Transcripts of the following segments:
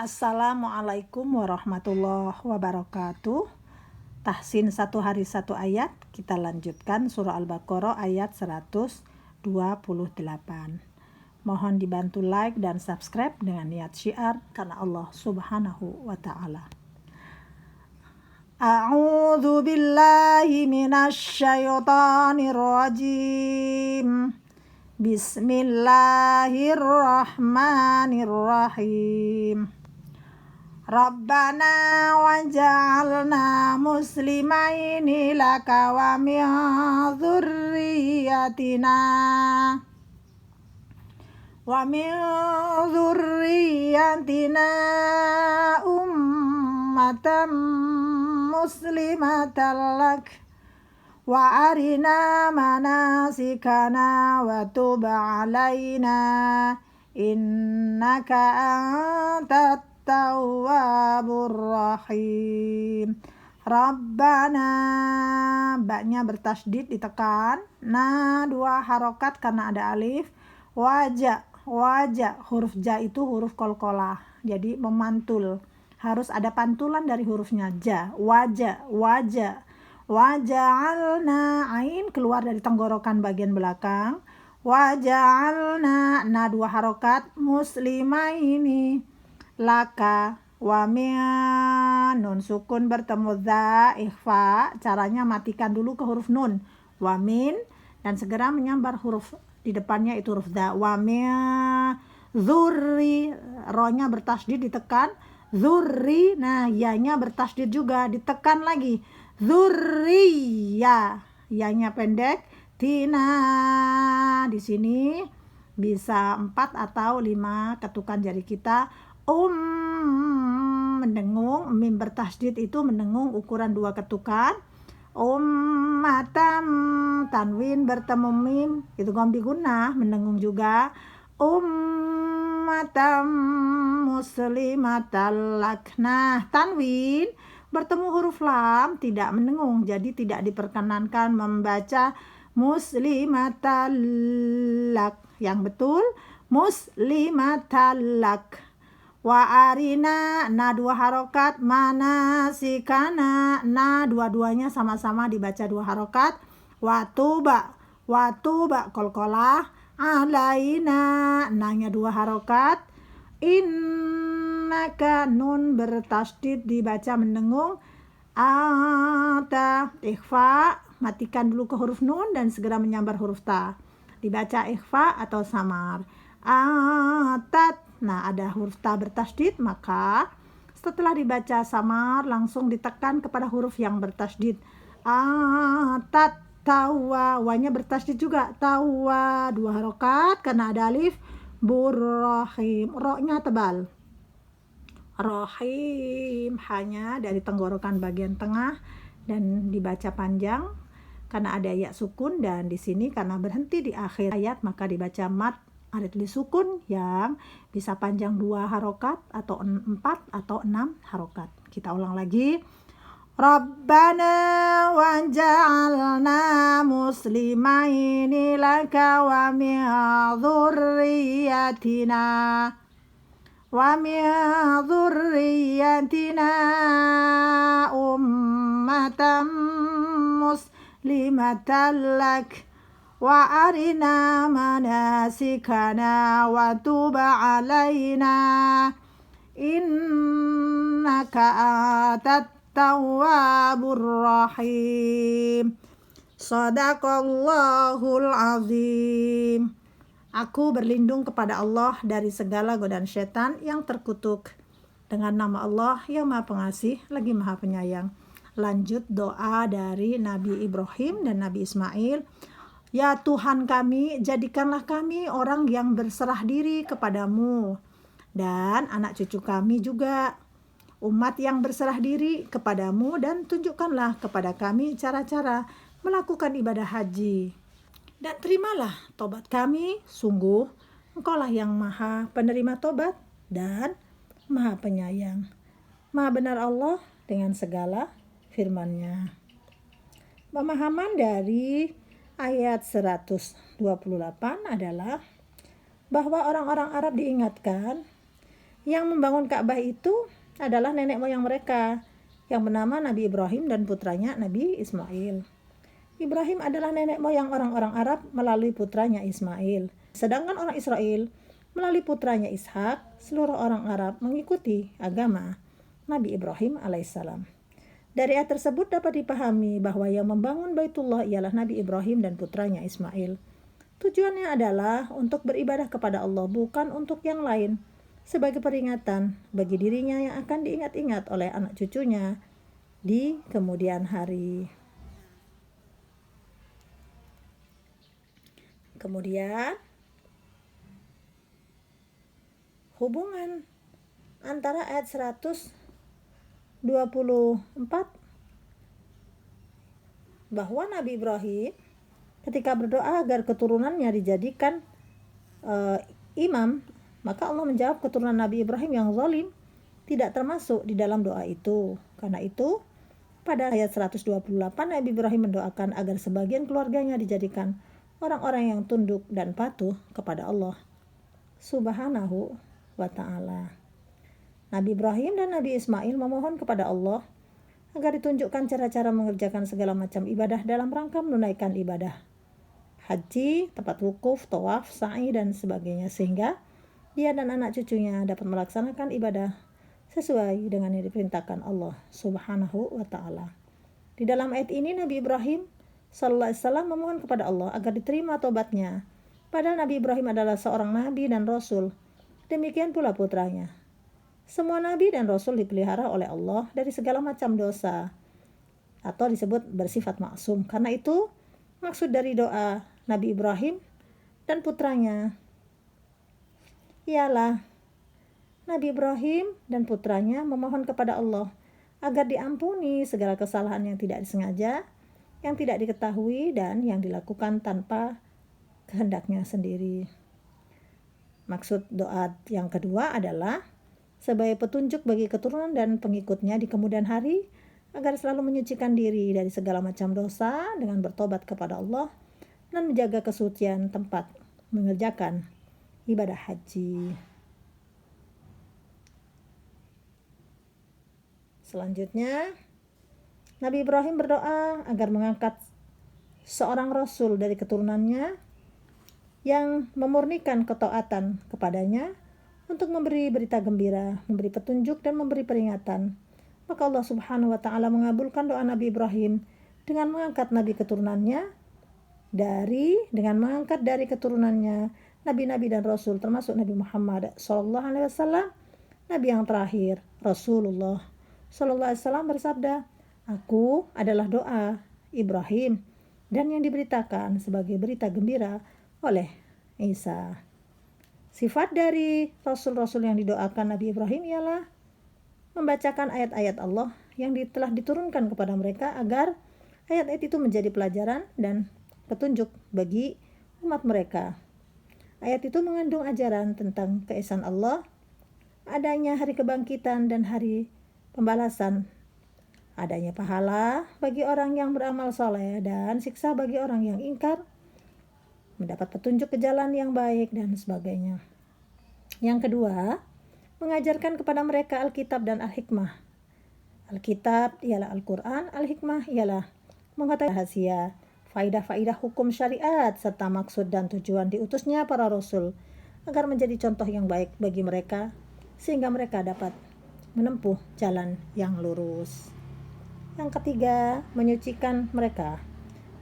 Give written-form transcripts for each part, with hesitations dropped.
Assalamualaikum warahmatullahi wabarakatuh. Tahsin 1 hari 1 ayat. Kita lanjutkan surah Al-Baqarah ayat 128. Mohon dibantu like dan subscribe dengan niat syiar karena Allah Subhanahu wa ta'ala. A'udzu billahi minasy syaithanir rajim. Bismillahirrahmanirrahim. Rabbana waj'alna muslimaini laka wa min dzurriyyatina ummatan muslimatan lak wa arina manasikana wa tub alaina innaka antat tawwabur rahim. Rabbana, baknya bertasydid ditekan, na 2 harokat karena ada alif. Wajah huruf ja itu huruf qalqalah, jadi memantul, harus ada pantulan dari hurufnya ja. Waja'alna, ain keluar dari tenggorokan bagian belakang. Waja'alna, na 2 harokat, muslimaini laka wa min, nun sukun bertemu za ikhfa. Caranya matikan dulu ke huruf nun wa min dan segera menyambar huruf di depannya itu huruf za. Wa min dzurri, ronya bertasydid ditekan, dzurri, nah yanya bertasydid juga ditekan lagi, dzurriyya, yanya pendek, tina di sini bisa 4 atau 5 ketukan jari kita. Mendengung, mim bertasydid itu mendengung ukuran 2 ketukan. Ummatam, tanwin bertemu mim itu gombi gunnah, mendengung juga. Ummatam muslimatal lak, nah tanwin bertemu huruf lam tidak mendengung, jadi tidak diperkenankan membaca muslimatal lak. Yang betul muslimatal lak. Wa arina, na 2 harokat, manasikana, na dua-duanya sama-sama dibaca 2 harokat. Wa tuba qalqalah, alaina, nanya 2 harokat. Innaka, nun bertasydid dibaca mendengung. Ata ikhfa, matikan dulu ke huruf nun dan segera menyambar huruf ta, dibaca ikhfa atau samar. Atat, nah ada huruf ta bertasydid, maka setelah dibaca samar langsung ditekan kepada huruf yang bertasydid. Atat tawa, wanya bertasydid juga, tawa 2 harokat karena ada alif. Burrahim, ro-nya tebal. Rahim hanya dari tenggorokan bagian tengah dan dibaca panjang karena ada ya sukun, dan di sini karena berhenti di akhir ayat maka dibaca mat arid li sukun yang bisa panjang 2 harokat atau 4 atau 6 harokat. Kita ulang lagi. Rabbana waj'alna muslimaini laka wa min dzurriyyatina ummatan muslimatan lak wa arina manasikana wa tub alaina innaka antat tawwabur rahim. Shadaqallahul azim. Aku berlindung kepada Allah dari segala godaan setan yang terkutuk. Dengan nama Allah yang Maha Pengasih lagi Maha Penyayang. Lanjut doa dari Nabi Ibrahim dan Nabi Ismail. Ya Tuhan kami, jadikanlah kami orang yang berserah diri kepadamu, dan anak cucu kami juga umat yang berserah diri kepadamu, dan tunjukkanlah kepada kami cara-cara melakukan ibadah haji. Dan terimalah tobat kami, sungguh Engkaulah yang Maha Penerima tobat dan Maha Penyayang. Maha benar Allah dengan segala firman-Nya. Pemahaman dari ayat 128 adalah bahwa orang-orang Arab diingatkan Yang membangun Ka'bah itu adalah nenek moyang mereka yang bernama Nabi Ibrahim dan putranya Nabi Ismail. Ibrahim adalah nenek moyang orang-orang Arab melalui putranya Ismail. Sedangkan orang Israel melalui putranya Ishak, seluruh orang Arab mengikuti agama Nabi Ibrahim alaihissalam. Dari ayat tersebut dapat dipahami bahwa yang membangun Baitullah ialah Nabi Ibrahim dan putranya Ismail. Tujuannya adalah untuk beribadah kepada Allah, bukan untuk yang lain, sebagai peringatan bagi dirinya yang akan diingat-ingat oleh anak cucunya di kemudian hari. Kemudian, hubungan antara ayat 124 bahwa Nabi Ibrahim ketika berdoa agar keturunannya dijadikan imam, maka Allah menjawab keturunan Nabi Ibrahim yang zalim tidak termasuk di dalam doa itu. Karena itu, pada ayat 128 Nabi Ibrahim mendoakan agar sebagian keluarganya dijadikan orang-orang yang tunduk dan patuh kepada Allah Subhanahu wa ta'ala. Nabi Ibrahim dan Nabi Ismail memohon kepada Allah agar ditunjukkan cara-cara mengerjakan segala macam ibadah dalam rangka menunaikan ibadah haji, tempat wukuf, tawaf, sa'i, dan sebagainya, sehingga dia dan anak cucunya dapat melaksanakan ibadah sesuai dengan yang diperintahkan Allah Subhanahu wa ta'ala. Di dalam ayat ini Nabi Ibrahim sallallahu alaihi wasallam memohon kepada Allah agar diterima tobatnya. Padahal Nabi Ibrahim adalah seorang nabi dan rasul. Demikian pula putranya. Semua nabi dan rasul dipelihara oleh Allah dari segala macam dosa atau disebut bersifat maksum. Karena itu maksud dari doa Nabi Ibrahim dan putranya ialah Nabi Ibrahim dan putranya memohon kepada Allah agar diampuni segala kesalahan yang tidak disengaja, yang tidak diketahui, dan yang dilakukan tanpa kehendaknya sendiri. Maksud doa yang kedua adalah sebagai petunjuk bagi keturunan dan pengikutnya di kemudian hari agar selalu menyucikan diri dari segala macam dosa dengan bertobat kepada Allah dan menjaga kesucian tempat mengerjakan ibadah haji. Selanjutnya, Nabi Ibrahim berdoa agar mengangkat seorang rasul dari keturunannya yang memurnikan ketaatan kepadanya untuk memberi berita gembira, memberi petunjuk, dan memberi peringatan. Maka Allah Subhanahu wa ta'ala mengabulkan doa Nabi Ibrahim dengan mengangkat nabi keturunannya dengan mengangkat dari keturunannya nabi-nabi dan rasul, termasuk Nabi Muhammad sallallahu alaihi wasallam, nabi yang terakhir. Rasulullah sallallahu alaihi wasallam bersabda, "Aku adalah doa Ibrahim dan yang diberitakan sebagai berita gembira oleh Isa." Sifat dari rasul-rasul yang didoakan Nabi Ibrahim ialah membacakan ayat-ayat Allah yang telah diturunkan kepada mereka agar ayat-ayat itu menjadi pelajaran dan petunjuk bagi umat mereka. Ayat itu mengandung ajaran tentang keesaan Allah, adanya hari kebangkitan dan hari pembalasan, adanya pahala bagi orang yang beramal soleh dan siksa bagi orang yang ingkar, mendapat petunjuk ke jalan yang baik, dan sebagainya. Yang kedua, mengajarkan kepada mereka Alkitab dan Al-Hikmah. Alkitab ialah Al-Quran, Al-Hikmah ialah mengetahui rahasia, faidah-faidah hukum syariat, serta maksud dan tujuan diutusnya para rasul, agar menjadi contoh yang baik bagi mereka, sehingga mereka dapat menempuh jalan yang lurus. Yang ketiga, menyucikan mereka.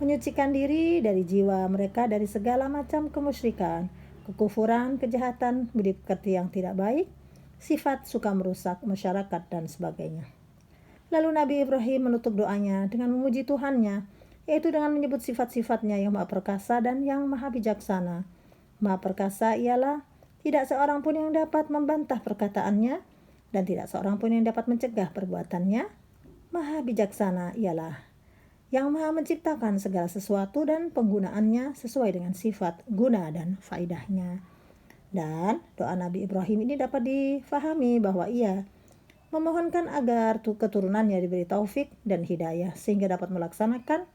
Menyucikan diri dari jiwa mereka dari segala macam kemusyrikan, kekufuran, kejahatan, budi pekerti yang tidak baik, sifat suka merusak masyarakat, dan sebagainya. Lalu Nabi Ibrahim menutup doanya dengan memuji Tuhannya, yaitu dengan menyebut sifat-sifatnya yang maha perkasa dan yang maha bijaksana. Maha perkasa ialah tidak seorang pun yang dapat membantah perkataannya, dan tidak seorang pun yang dapat mencegah perbuatannya. Maha bijaksana ialah yang maha menciptakan segala sesuatu dan penggunaannya sesuai dengan sifat, guna, dan faidahnya. Dan doa Nabi Ibrahim ini dapat difahami bahwa ia memohonkan agar keturunannya diberi taufik dan hidayah sehingga dapat melaksanakan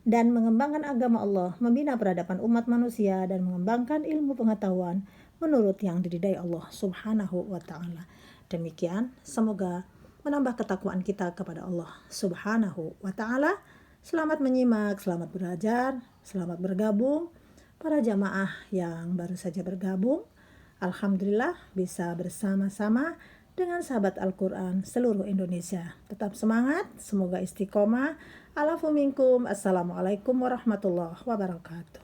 dan mengembangkan agama Allah, membina peradaban umat manusia, dan mengembangkan ilmu pengetahuan menurut yang diridai Allah Subhanahu wa Ta'ala. Demikian, semoga menambah ketakwaan kita kepada Allah Subhanahu wa Ta'ala. Selamat menyimak, selamat belajar, selamat bergabung. Para jamaah yang baru saja bergabung, alhamdulillah bisa bersama-sama dengan sahabat Al-Quran seluruh Indonesia. Tetap semangat, semoga istiqomah. Alafu minkum. Assalamualaikum warahmatullahi wabarakatuh.